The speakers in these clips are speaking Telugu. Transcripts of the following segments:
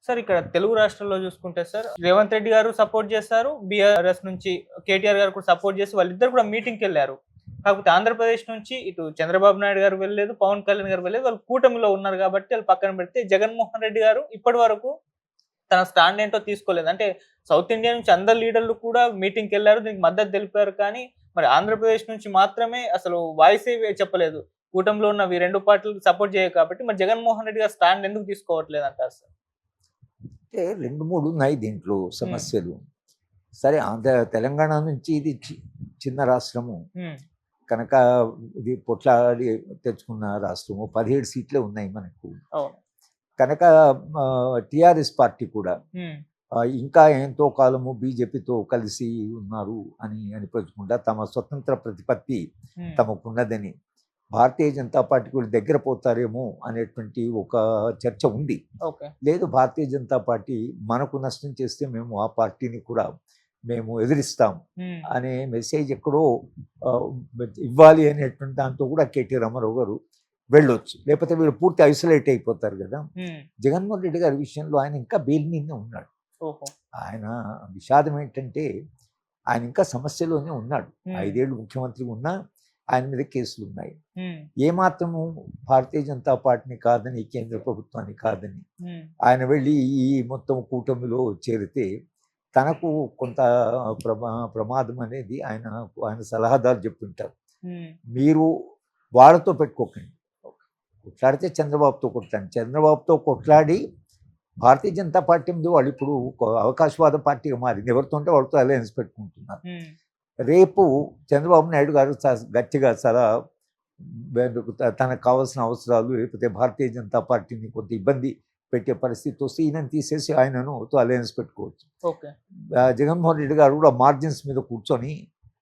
సార్ ఇక్కడ తెలుగు రాష్ట్రాల్లో చూసుకుంటే సార్ రేవంత్ రెడ్డి గారు సపోర్ట్ చేస్తారు. బీఆర్ఎస్ నుంచి కేటీఆర్ గారు కూడా సపోర్ట్ చేసి వాళ్ళిద్దరు కూడా మీటింగ్‌కెళ్లారు. కాకపోతే ఆంధ్రప్రదేశ్ నుంచి ఇటు చంద్రబాబు నాయుడు గారు వెళ్ళలేదు, పవన్ కళ్యాణ్ గారు వెళ్ళలేదు. వాళ్ళు కూటమిలో ఉన్నారు కాబట్టి వాళ్ళు పక్కన పెడితే జగన్మోహన్ రెడ్డి గారు ఇప్పటి వరకు తన స్టాండ్ ఏంటో తీసుకోలేదు. అంటే సౌత్ ఇండియా నుంచి అందరు లీడర్లు కూడా మీటింగ్‌కెళ్లారు. దీనికి మద్దతు తెలిపారు. కానీ మరి ఆంధ్రప్రదేశ్ నుంచి మాత్రమే అసలు వాయిసే చెప్పలేదు. కూటమిలో ఉన్న ఈ 2 పార్టీలకు సపోర్ట్ చేయవు కాబట్టి మరి జగన్మోహన్ రెడ్డి గారు స్టాండ్ ఎందుకు తీసుకోవట్లేదు అంటారు సార్? అంటే 2, 3 ఉన్నాయి దీంట్లో సమస్యలు. సరే తెలంగాణ నుంచి ఇది చిన్న రాష్ట్రము హ్మ్. కనుక ఇది పొట్లాడి తెచ్చుకున్న రాష్ట్రము. 17 సీట్లే ఉన్నాయి మనకు. అవును. కనుక టీఆర్ఎస్ పార్టీ కూడా హ్మ్. ఇంకా ఎంతో కాలము బీజేపీతో కలిసి ఉన్నారు అని అనిపించకుండా తమ స్వతంత్ర ప్రతిపత్తి హ్మ్. తమకున్నదని, భారతీయ జనతా పార్టీ కూడా దగ్గర పోతారేమో అనేటువంటి ఒక చర్చ ఉంది. ఓకే. లేదు, భారతీయ జనతా పార్టీ మనకు నష్టం చేస్తే మేము ఆ పార్టీని కూడా మేము ఎదిరిస్తాం హ్మ్. అనే మెసేజ్ ఎక్కడో ఇవ్వాలి అనేటువంటి దాంతో కూడా కేటీ రామారావు గారు వెళ్ళొచ్చు. లేకపోతే వీళ్ళు పూర్తి ఐసోలేట్ అయిపోతారు కదా. హ్మ్. జగన్మోహన్ రెడ్డి గారి విషయంలో ఆయన ఇంకా బెయిల్ మీదనే ఉన్నాడు. ఓహో! ఆయన విషాదం ఏంటంటే ఆయన ఇంకా సమస్యలోనే ఉన్నాడు. హ్మ్. 5 ఏళ్ళు ముఖ్యమంత్రి ఉన్నా ఆయన మీద కేసులు ఉన్నాయి. హ్మ్. ఏమాత్రము భారతీయ జనతా పార్టీని కాదని, కేంద్ర ప్రభుత్వాన్ని కాదని హ్మ్. ఆయన వెళ్ళి ఈ మొత్తం కూటమిలో చేరితే తనకు కొంత ప్రమాదం అనేది ఆయన సలహాదారు చెప్తుంటారు. హ్మ్. మీరు వాళ్ళతో పెట్టుకోకండి, కొట్లాడితే చంద్రబాబుతో కొట్లాడండి. చంద్రబాబుతో కొట్లాడి భారతీయ జనతా పార్టీ మీద వాళ్ళు ఇప్పుడు అవకాశవాద పార్టీగా మారింది. ఎవరితో ఉంటే వాళ్ళతో అలయన్స్ పెట్టుకుంటున్నారు. హ్మ్. రేపు చంద్రబాబు నాయుడు గారు గట్టిగా చాలా తనకు కావాల్సిన అవసరాలు, లేకపోతే భారతీయ జనతా పార్టీని కొంత ఇబ్బంది పెట్టే పరిస్థితి వస్తే ఈయనను తీసేసి ఆయనను అలయన్స్ పెట్టుకోవచ్చు. ఓకే. జగన్మోహన్ రెడ్డి గారు కూడా మార్జిన్స్ మీద కూర్చొని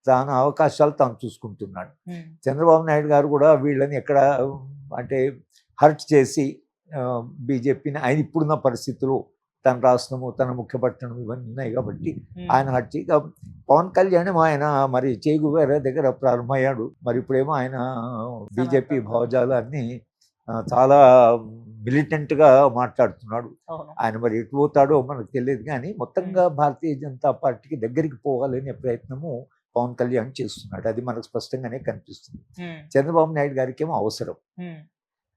తన అవకాశాలు తాను చూసుకుంటున్నాడు. హ్మ్. చంద్రబాబు నాయుడు గారు కూడా వీళ్ళని ఎక్కడ అంటే హర్ట్ చేసి బీజేపీని ఆయన ఇప్పుడున్న పరిస్థితులు తన రాష్ట్రము, తన ముఖ్యపట్టణం ఇవన్నీ ఉన్నాయి కాబట్టి ఆయన హర్ట్ చేయి. పవన్ కళ్యాణ్ ఆయన మరి చేగువేర దగ్గర ప్రారంభమయ్యాడు. మరి ఇప్పుడేమో ఆయన బీజేపీ భావజాలాన్ని చాలా మిలిటెంట్గా మాట్లాడుతున్నాడు. అవును. ఆయన మరి ఎటు పోతాడో మనకు తెలియదు. కానీ మొత్తంగా భారతీయ జనతా పార్టీకి దగ్గరికి పోవాలనే ప్రయత్నము పవన్ కళ్యాణ్ చేస్తున్నాడు. అది మనకు స్పష్టంగానే కనిపిస్తుంది. హ్మ్. చంద్రబాబు నాయుడు గారికి ఏమో అవసరం, హ్మ్.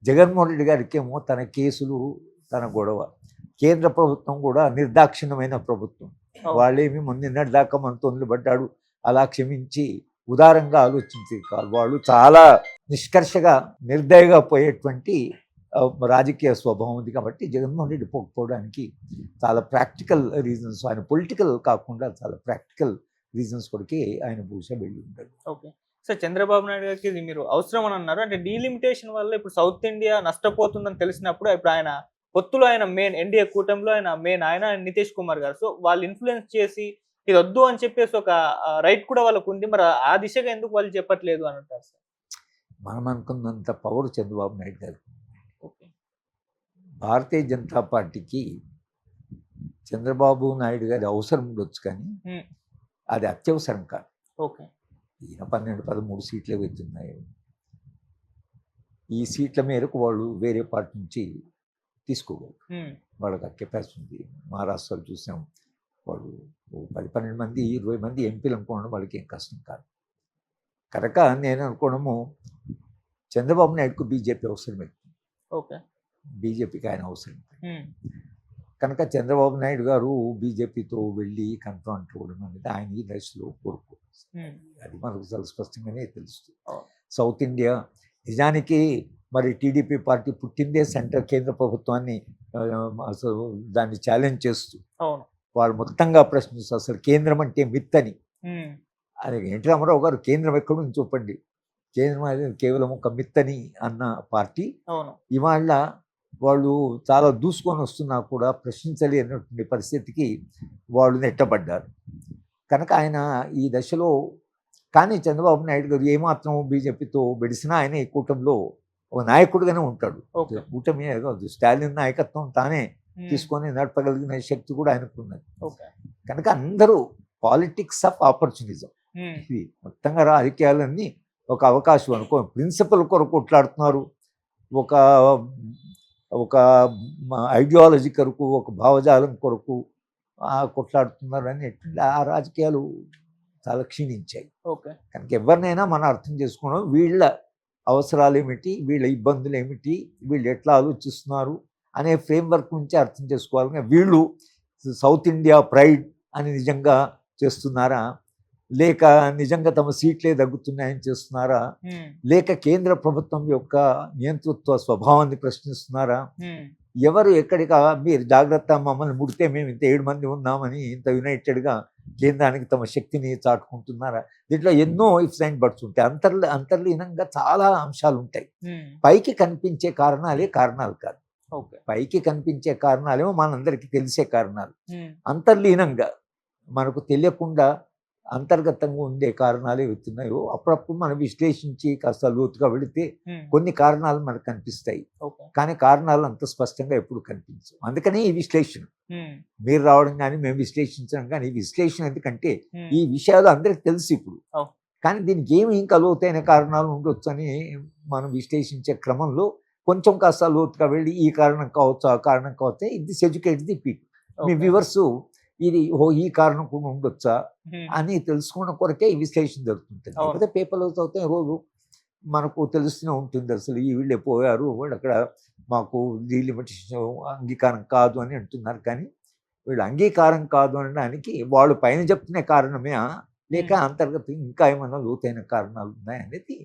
జగన్మోహన్ రెడ్డి గారికి ఏమో తన కేసులు, తన గొడవ. కేంద్ర ప్రభుత్వం కూడా నిర్దాక్షిణ్యమైన ప్రభుత్వం. వాళ్ళేమి నిన్నటి దాకా మనతో నిలబడ్డాడు అలా క్షమించి ఉదారంగా ఆలోచించి కాదు. వాళ్ళు చాలా నిష్కర్షగా నిర్దయగా పోయేటువంటి రాజకీయ స్వభావం ఉంది. కాబట్టి జగన్మోహన్ రెడ్డి పోకపోవడానికి చాలా ప్రాక్టికల్ రీజన్స్, ఆయన పొలిటికల్ కాకుండా చాలా ప్రాక్టికల్ రీజన్స్ కొరకే ఆయన బహుశా వెళ్ళి ఉంటాడు. ఓకే. సార్ చంద్రబాబు నాయుడు గారికి ఇది మీరు అవసరం అని అన్నారు. అంటే డీలిమిటేషన్ వల్ల ఇప్పుడు సౌత్ ఇండియా నష్టపోతుందని తెలిసినప్పుడు ఇప్పుడు ఆయన పొత్తులో ఆయన మెయిన్ ఎన్డీఏ కూటమిలో ఆయన నితీష్ కుమార్ గారు. సో వాళ్ళు ఇన్‌ఫ్లూయెన్స్ చేసి ఇది వద్దు అని చెప్పేసి ఒక రైట్ కూడా వాళ్ళకుంది. మరి ఆ దిశగా ఎందుకు వాళ్ళు చెప్పట్లేదు అని అంటారు సార్? మనం అనుకున్నంత పవర్ చంద్రబాబు నాయుడు గారు. ఓకే. భారతీయ జనతా పార్టీకి చంద్రబాబు నాయుడు గారి అవసరం ఉండొచ్చు, కానీ అది అత్యవసరం కాదు. ఓకే. ఈయన 12, 13 సీట్లే వెళ్తున్నాయి. ఈ సీట్ల మేరకు వాళ్ళు వేరే పార్టీ నుంచి తీసుకోగలరు. వాళ్ళకి ఆ కెపాసిటీ ఉంది. మహారాష్ట్రలో చూసాం, వాళ్ళు 10, 12 మంది, 20 మంది ఎంపీలు అనుకోవడం వాళ్ళకి ఏం కష్టం కాదు. కనుక నేను అనుకోవడము చంద్రబాబు నాయుడుకు బీజేపీ అవసరమే. ఓకే. బీజేపీకి ఆయన అవసరం. కనుక చంద్రబాబు నాయుడు గారు బీజేపీతో వెళ్ళి కన్ఫ్రంట్ అవ్వడం అనేది ఆయన ఈ దశలో కోరుకోవచ్చు. అది మనకు చాలా స్పష్టంగానే తెలుస్తుంది. సౌత్ ఇండియా నిజానికి మరి టీడీపీ పార్టీ పుట్టిందే కేంద్ర ప్రభుత్వాన్ని అసలు దాన్ని ఛాలెంజ్ చేస్తూ వాళ్ళు మొత్తంగా ప్రశ్నిస్తూ అసలు కేంద్రం అంటే మిత్తని. అది ఎన్టీ రామారావు గారు కేంద్రం ఎక్కడి నుంచి చెప్పండి, కేంద్రం అనేది కేవలం ఒక మిత్తని అన్న పార్టీ ఇవాళ వాళ్ళు చాలా దూసుకొని వస్తున్నా కూడా ప్రశ్నించలేనటువంటి పరిస్థితికి వాళ్ళు నెట్టబడ్డారు. కనుక ఆయన ఈ దశలో, కానీ చంద్రబాబు నాయుడు గారు ఏమాత్రం బీజేపీతో బెడిసినా ఆయన ఈ కూటమిలో ఒక నాయకుడిగానే ఉంటాడు. కూటమి స్టాలిన్ నాయకత్వం తానే తీసుకొని నడపగలిగిన శక్తి కూడా ఆయనకున్నది. కనుక అందరూ పాలిటిక్స్ ఆఫ్ ఆపర్చునిజం, ఇది మొత్తంగా రాజకీయాలన్నీ ఒక అవకాశం అనుకో, ప్రిన్సిపల్ కొరకు కొట్లాడుతున్నారు. ఒక ఒక ఐడియాలజీ కొరకు, ఒక భావజాలం కొరకు కొట్లాడుతున్నారని ఆ రాజకీయాలు చాలా క్షీణించాయి. ఓకే. కనుక ఎవరినైనా మనం అర్థం చేసుకోవడం, వీళ్ళ అవసరాలు ఏమిటి, వీళ్ళ ఇబ్బందులు ఏమిటి, వీళ్ళు ఎట్లా ఆలోచిస్తున్నారు అనే ఫ్రేమ్వర్క్ నుంచి అర్థం చేసుకోవాలి. వీళ్ళు సౌత్ ఇండియా ప్రైడ్ అని నిజంగా చేస్తున్నారా, లేక నిజంగా తమ సీట్లే తగ్గుతున్నాయని చేస్తున్నారా, లేక కేంద్ర ప్రభుత్వం యొక్క నియంతృత్వ స్వభావాన్ని ప్రశ్నిస్తున్నారా, ఎవరు ఎక్కడికా మీరు జాగ్రత్త, మమ్మల్ని ముడితే మేము ఇంత 7 మంది ఉన్నామని ఇంత యునైటెడ్గా కేంద్రానికి తమ శక్తిని చాటుకుంటున్నారా. దీంట్లో ఎన్నో ఇఫ్స్ అండ్ బట్స్ ఉంటాయి. అంతర్లీనంగా చాలా అంశాలు ఉంటాయి. పైకి కనిపించే కారణాలే కారణాలు కాదు. పైకి కనిపించే కారణాలేమో మనందరికీ తెలిసే కారణాలు. అంతర్లీనంగా మనకు తెలియకుండా అంతర్గతంగా ఉండే కారణాలు ఏవైతున్నాయో అప్పుడప్పుడు మనం విశ్లేషించి కాస్త లోతుగా వెళితే కొన్ని కారణాలు మనకు కనిపిస్తాయి. కానీ కారణాలు అంత స్పష్టంగా ఎప్పుడు కనిపించవు. అందుకని ఈ విశ్లేషణ మీరు రావడం కానీ మేము విశ్లేషించడం కానీ, ఈ విశ్లేషణ ఎందుకంటే ఈ విషయాలు అందరికి తెలుసు ఇప్పుడు. కానీ దీనికి ఏమి ఇంకా లోతైన కారణాలు ఉండొచ్చు అని మనం విశ్లేషించే క్రమంలో కొంచెం కాస్త లోతుగా వెళ్ళి ఈ కారణం కావచ్చు, ఆ కారణం కావచ్చు, ఇది educate the people. Me viewers ఇది ఈ కారణం కూడా ఉండొచ్చా అని తెలుసుకోవడం కొరకే ఈ విశ్లేషణ జరుగుతుంటుంది. లేకపోతే పేపర్లో చదివితే రోజు మనకు తెలుస్తూనే ఉంటుంది అసలు ఈ వీళ్ళే పోయారు, వాళ్ళు అక్కడ మాకు డీలిమిటేషన్ అంగీకారం కాదు అని అంటున్నారు. కానీ వీళ్ళు అంగీకారం కాదు అనడానికి వాళ్ళు పైన చెప్తున్న కారణమే, లేక అంతర్గత ఇంకా ఏమైనా లోతైన కారణాలు ఉన్నాయనేది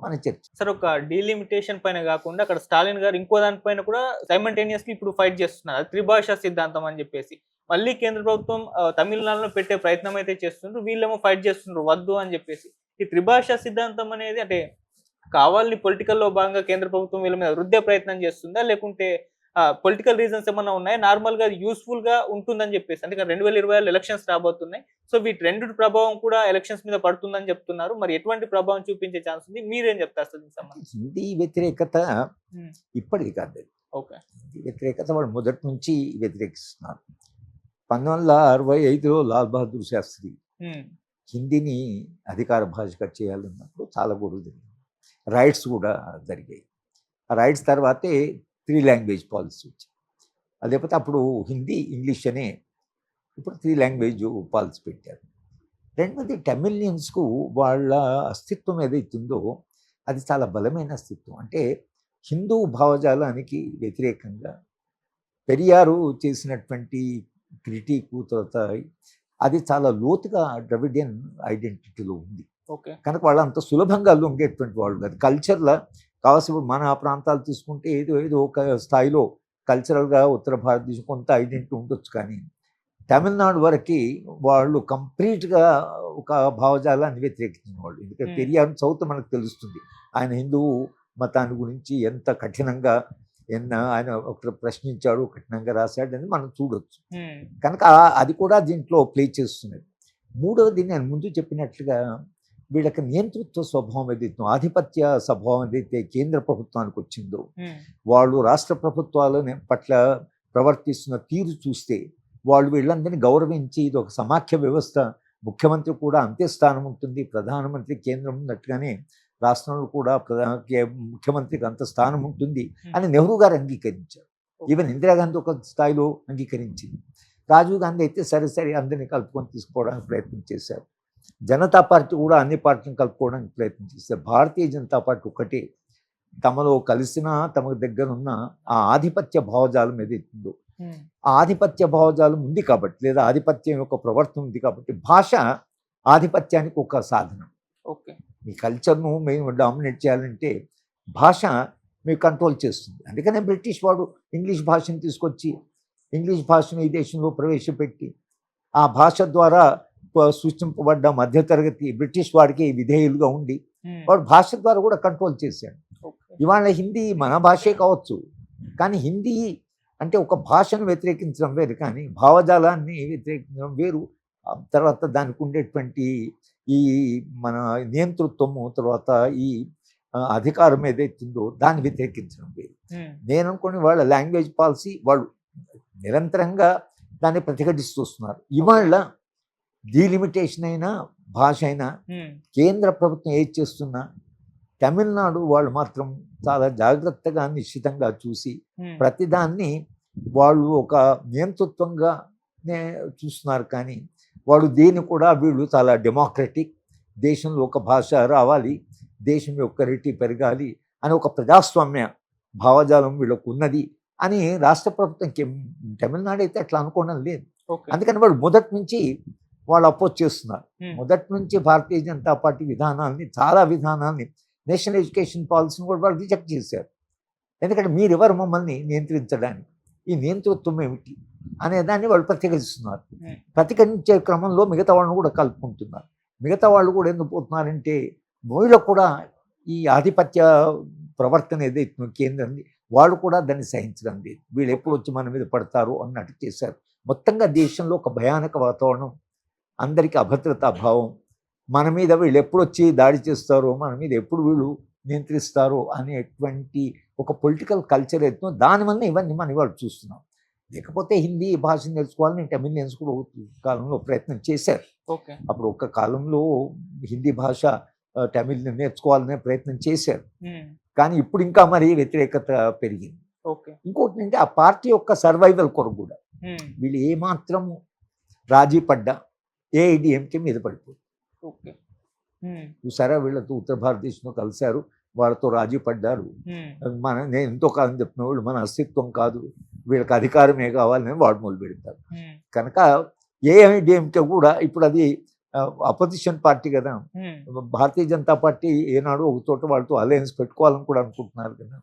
మన చర్చ. సార్, ఒక డీలిమిటేషన్ పైన కాకుండా అక్కడ స్టాలిన్ గారు ఇంకో దానిపైన కూడా సైమల్టేనియస్లీ ఇప్పుడు ఫైట్ చేస్తున్నారు, అది త్రిభాషా సిద్ధాంతం అని చెప్పేసి. మళ్ళీ కేంద్ర ప్రభుత్వం తమిళనాడులో పెట్టే ప్రయత్నం అయితే చేస్తున్నారు, వీళ్ళేమో ఫైట్ చేస్తున్నారు వద్దు అని చెప్పేసి. ఈ త్రిభాషా సిద్ధాంతం అనేది అంటే కావాలని పొలిటికల్లో భాగంగా కేంద్ర ప్రభుత్వం వీళ్ళ మీద రుద్దే ప్రయత్నం చేస్తుందా, లేకుంటే పొలిటికల్ రీజన్స్ ఏమన్నా ఉన్నాయా, నార్మల్ గా యూస్ఫుల్ గా ఉంటుందని చెప్పేసి? అంటే 2026 ఎలక్షన్స్ రాబోతున్నాయి. సో వీటి రెండు ప్రభావం కూడా ఎలక్షన్స్ మీద పడుతుందని చెప్తున్నారు. మరి ఎటువంటి ప్రభావం చూపించే ఛాన్స్ ఉంది, మీరేం చెప్తారు సార్ దీనికి సంబంధించి? హిందీ వ్యతిరేకత ఇప్పటిది కాదు. ఓకే. హిందీ వ్యతిరేకత వాళ్ళు మొదటి నుంచి వ్యతిరేకిస్తున్నారు. 1965లో లాల్ బహదూర్ శాస్త్రి హిందీని అధికార భాషగా చేయాలన్నప్పుడు చాలా గొడవ జరిగింది. రైట్స్ కూడా జరిగాయి. ఆ రైట్స్ తర్వాతే 3 లాంగ్వేజ్ పాలసీ వచ్చింది. లేకపోతే అప్పుడు హిందీ, ఇంగ్లీష్ అనే, ఇప్పుడు 3 లాంగ్వేజ్ పాలసీ పెట్టారు. రెండోది తమిళియన్స్కు వాళ్ళ అస్తిత్వం ఏదైతుందో అది చాలా బలమైన అస్తిత్వం. అంటే హిందూ భావజాలానికి వ్యతిరేకంగా పెరియారు చేసినటువంటి క్రిటికు తర్వాత అది చాలా లోతుగా ద్రవిడియన్ ఐడెంటిటీలో ఉంది. కనుక వాళ్ళు అంత సులభంగా లొంగేటువంటి వాళ్ళు కాదు. కల్చర్లో కావాల్సిన మన ప్రాంతాలు తీసుకుంటే ఏదో ఒక స్థాయిలో కల్చరల్గా ఉత్తర భారతదేశం కొంత ఐడెంటిటీ ఉండొచ్చు. కానీ తమిళనాడు వరకు వాళ్ళు కంప్లీట్గా ఒక భావజాలాన్ని వ్యతిరేకించిన వాళ్ళు. ఎందుకంటే పెరియార్ చౌత మనకు తెలుస్తుంది, ఆయన హిందూ మతాన్ని గురించి ఎంత కఠినంగా ఆయన ఒకరు ప్రశ్నించాడు, కఠినంగా రాశాడు అని మనం చూడొచ్చు. కనుక అది కూడా దీంట్లో ప్లే చేస్తున్నది. మూడవది నేను ముందు చెప్పినట్లుగా వీళ్ళకి నియంతృత్వ స్వభావం ఏదైతే, ఆధిపత్య స్వభావం ఏదైతే కేంద్ర ప్రభుత్వానికి వచ్చిందో, వాళ్ళు రాష్ట్ర ప్రభుత్వాల పట్ల ప్రవర్తిస్తున్న తీరు చూస్తే వాళ్ళు వీళ్ళందరినీ గౌరవించి ఇది ఒక సమాఖ్య వ్యవస్థ, ముఖ్యమంత్రి కూడా అంతే స్థానం ఉంటుంది, ప్రధానమంత్రి కేంద్రం ఉన్నట్టుగానే రాష్ట్రంలో కూడా ముఖ్యమంత్రికి అంత స్థానం ఉంటుంది అని నెహ్రూ గారు అంగీకరించారు. ఈవెన్ ఇందిరాగాంధీ ఒక స్థాయిలో అంగీకరించింది. రాజీవ్ గాంధీ అయితే సరే అందరినీ కలుపుకొని తీసుకోవడానికి ప్రయత్నం చేశారు. జనతా పార్టీ కూడా అన్ని పార్టీలను కలుపుకోవడానికి ప్రయత్నం చేశారు. భారతీయ జనతా పార్టీ ఒకటే తమలో కలిసిన, తమకు దగ్గర ఉన్న ఆ ఆధిపత్య భావజాలం ఏదైతుందో, ఆ ఆధిపత్య భావజాలం ఉంది కాబట్టి, లేదా ఆధిపత్యం యొక్క ప్రవర్తన ఉంది కాబట్టి భాష ఆధిపత్యానికి ఒక సాధనం. ఓకే. మీ కల్చర్ను మేము డామినేట్ చేయాలంటే భాష మీకు కంట్రోల్ చేస్తుంది. అందుకనే బ్రిటిష్ వాడు ఇంగ్లీష్ భాషను తీసుకొచ్చి ఇంగ్లీష్ భాషను ఈ దేశంలో ప్రవేశపెట్టి ఆ భాష ద్వారా సృష్టింపబడ్డ మధ్యతరగతి బ్రిటిష్ వాడికి విధేయులుగా ఉండి వాడు భాష ద్వారా కూడా కంట్రోల్ చేశాడు. ఇవాళ హిందీ మన భాషే కావచ్చు, కానీ హిందీ అంటే ఒక భాషను వ్యతిరేకించడం వేరు, కానీ భావజాలాన్ని వ్యతిరేకించడం వేరు. తర్వాత దానికి ఉండేటువంటి ఈ మన నియంతృత్వము, తర్వాత ఈ అధికారం ఏదైతుందో దాన్ని వ్యతిరేకించడం వేరు. నేను అనుకోని వాళ్ళ లాంగ్వేజ్ పాలసీ వాళ్ళు నిరంతరంగా దాన్ని ప్రతిఘటిస్తూ వస్తున్నారు. ఇవాళ డీలిమిటేషన్ అయినా భాష అయినా కేంద్ర ప్రభుత్వం ఏది చేస్తున్నా తమిళనాడు వాళ్ళు మాత్రం చాలా జాగ్రత్తగా నిశ్చితంగా చూసి ప్రతిదాన్ని వాళ్ళు ఒక నియంతృత్వంగానే చూస్తున్నారు. కానీ వాడు దేన్ని కూడా వీళ్ళు చాలా డెమోక్రటిక్, దేశంలో ఒక భాష రావాలి, దేశం యొక్క రేటు పెరగాలి అని ఒక ప్రజాస్వామ్య భావజాలం వీళ్ళకు ఉన్నది అని రాష్ట్ర ప్రభుత్వంకి తమిళనాడు అయితే అట్లా అనుకోవడం లేదు. అందుకని వాళ్ళు మొదటి నుంచి వాళ్ళు అపోజ్ చేస్తున్నారు. మొదటి నుంచి భారతీయ జనతా పార్టీ విధానాల్ని, చాలా విధానాల్ని, నేషనల్ ఎడ్యుకేషన్ పాలసీని కూడా వాళ్ళు రిజెక్ట్ చేశారు. ఎందుకంటే మీరెవరు మమ్మల్ని నియంత్రించడానికి, ఈ నియంతృత్వం ఏమిటి అనే దాన్ని వాళ్ళు ప్రతిఘటిస్తున్నారు. ప్రతిఘటించే క్రమంలో మిగతా వాళ్ళని కూడా కలుపుకుంటున్నారు. మిగతా వాళ్ళు కూడా ఎందుకు పోతున్నారంటే వీళ్ళకు కూడా ఈ ఆధిపత్య ప్రవర్తన ఏదైతే కేంద్రంది వాళ్ళు కూడా దాన్ని సహించడం లేదు. వీళ్ళు ఎప్పుడు వచ్చి మన మీద పడతారు అన్నట్టు చేశారు. మొత్తంగా దేశంలో ఒక భయానక వాతావరణం, అందరికీ అభద్రతా భావం, మన మీద వీళ్ళు ఎప్పుడు వచ్చి దాడి చేస్తారో, మన మీద ఎప్పుడు వీళ్ళు నియంత్రిస్తారో అనేటువంటి ఒక పొలిటికల్ కల్చర్ ఎత్తునో దానివల్ల ఇవన్నీ మనం ఇవాళ చూస్తున్నాం. లేకపోతే హిందీ భాష నేర్చుకోవాలని తమిళియన్స్ కూడా కాలంలో ప్రయత్నం చేశారు. అప్పుడు ఒక కాలంలో హిందీ భాష తమిళ్ నేర్చుకోవాలనే ప్రయత్నం చేశారు. కానీ ఇప్పుడు ఇంకా మరి వ్యతిరేకత పెరిగింది. ఇంకోటి అంటే ఆ పార్టీ యొక్క సర్వైవల్ కొరకు కూడా వీళ్ళు ఏమాత్రము రాజీ పడ్డా ఏఐడిఎంకే మీద పడిపోతుంది. చూసారా, వీళ్ళతో ఉత్తర భారతదేశంలో కలిశారు, వాళ్ళతో రాజీ పడ్డారు. నేను ఎంతో కాలం చెప్తున్నా, వీళ్ళు మన అస్తిత్వం కాదు, వీళ్ళకి అధికారమే కావాలని వాడు మొదలు పెడతారు. కనుక ఏఐడిఎంకే కూడా ఇప్పుడు అది అపోజిషన్ పార్టీ కదా. భారతీయ జనతా పార్టీ ఏనాడు ఒక చోట వాళ్ళతో అలయన్స్ పెట్టుకోవాలని కూడా అనుకుంటున్నారు కదా.